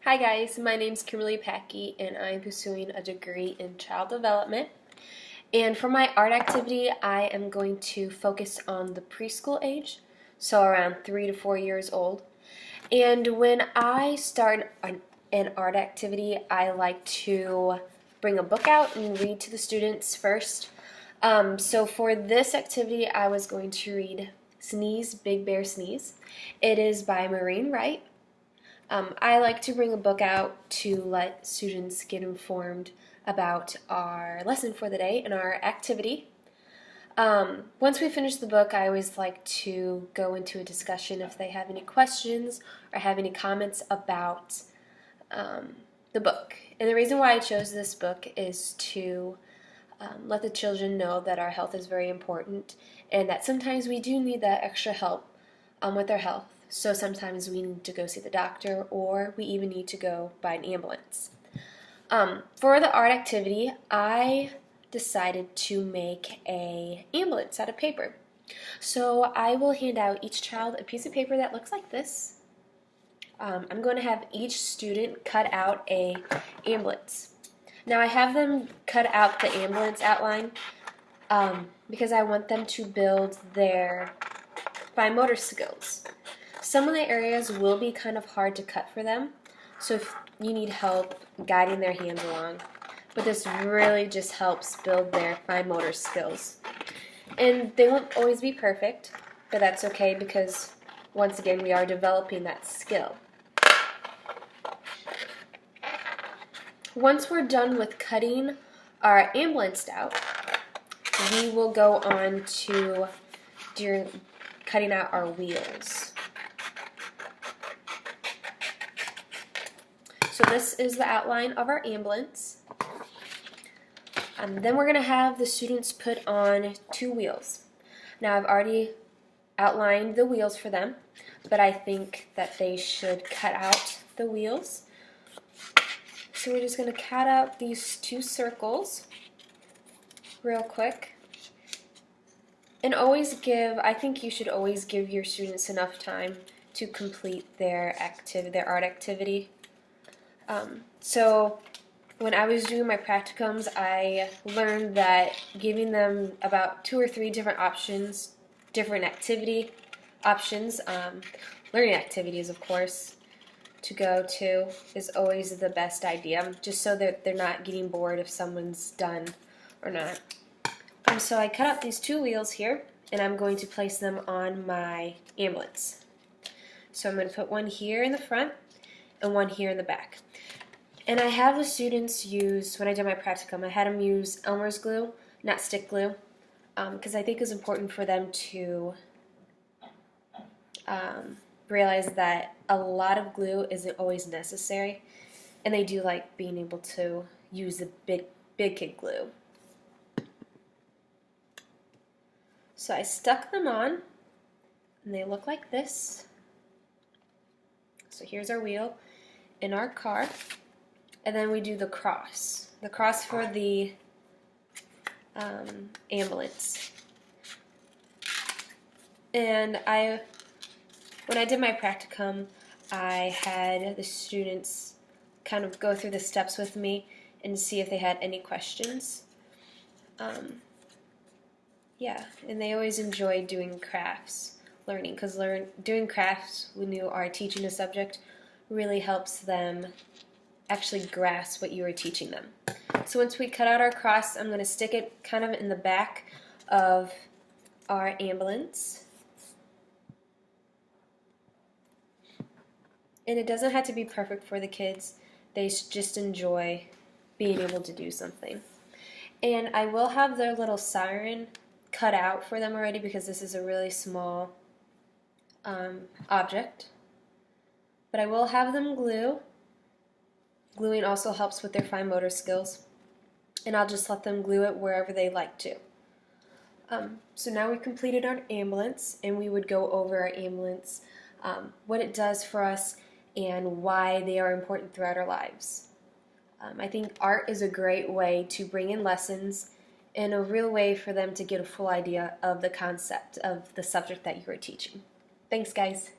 Hi guys, my name's Kimberly Packey and I'm pursuing a degree in child development. And for my art activity, I am going to focus on the preschool age, so around 3 to 4 years old. And when I start an art activity, I like to bring a book out and read to the students first. So for this activity, I was going to read Sneeze, Big Bear Sneeze. It is by Maureen Wright. I like to bring a book out to let students get informed about our lesson for the day and our activity. Once we finish the book, I always like to go into a discussion if they have any questions or have any comments about the book. And the reason why I chose this book is to let the children know that our health is very important and that sometimes we do need that extra help with our health. So sometimes we need to go see the doctor, or we even need to go by an ambulance. For the art activity, I decided to make an ambulance out of paper. So I will hand out each child a piece of paper that looks like this. I'm going to have each student cut out an ambulance. Now I have them cut out the ambulance outline because I want them to build their fine motor skills. Some of the areas will be kind of hard to cut for them, so if you need help guiding their hands along. But this really just helps build their fine motor skills. And they won't always be perfect, but that's okay because, once again, we are developing that skill. Once we're done with cutting our ambulance out, we will go on to cutting out our wheels. So this is the outline of our ambulance. Then we're going to have the students put on 2 wheels. Now I've already outlined the wheels for them, but I think that they should cut out the wheels. So we're just going to cut out these 2 circles real quick. And I think you should always give your students enough time to complete their art activity. So when I was doing my practicums, I learned that giving them about 2 or 3 different options, different activity options, learning activities of course, to go to is always the best idea, just so that they're not getting bored if someone's done or not. So I cut out these 2 wheels here, and I'm going to place them on my ambulance. So I'm going to put one here in the front and one here in the back. And I have the students use, when I did my practicum, I had them use Elmer's glue, not stick glue, because I think it's important for them to realize that a lot of glue isn't always necessary, and they do like being able to use the big kid glue. So I stuck them on, and they look like this. So here's our wheel in our car, and then we do the cross for the ambulance. And when I did my practicum, I had the students kind of go through the steps with me and see if they had any questions. Yeah, and they always enjoy doing crafts, learning, because doing crafts when you are teaching a subject really helps them actually grasp what you are teaching them. So once we cut out our cross, I'm going to stick it kind of in the back of our ambulance. And it doesn't have to be perfect for the kids. They just enjoy being able to do something. And I will have their little siren cut out for them already because this is a really small object. But I will have them glue. Gluing also helps with their fine motor skills. And I'll just let them glue it wherever they like to. So now we've completed our ambulance, and we would go over our ambulance, what it does for us, and why they are important throughout our lives. I think art is a great way to bring in lessons and a real way for them to get a full idea of the concept of the subject that you are teaching. Thanks, guys.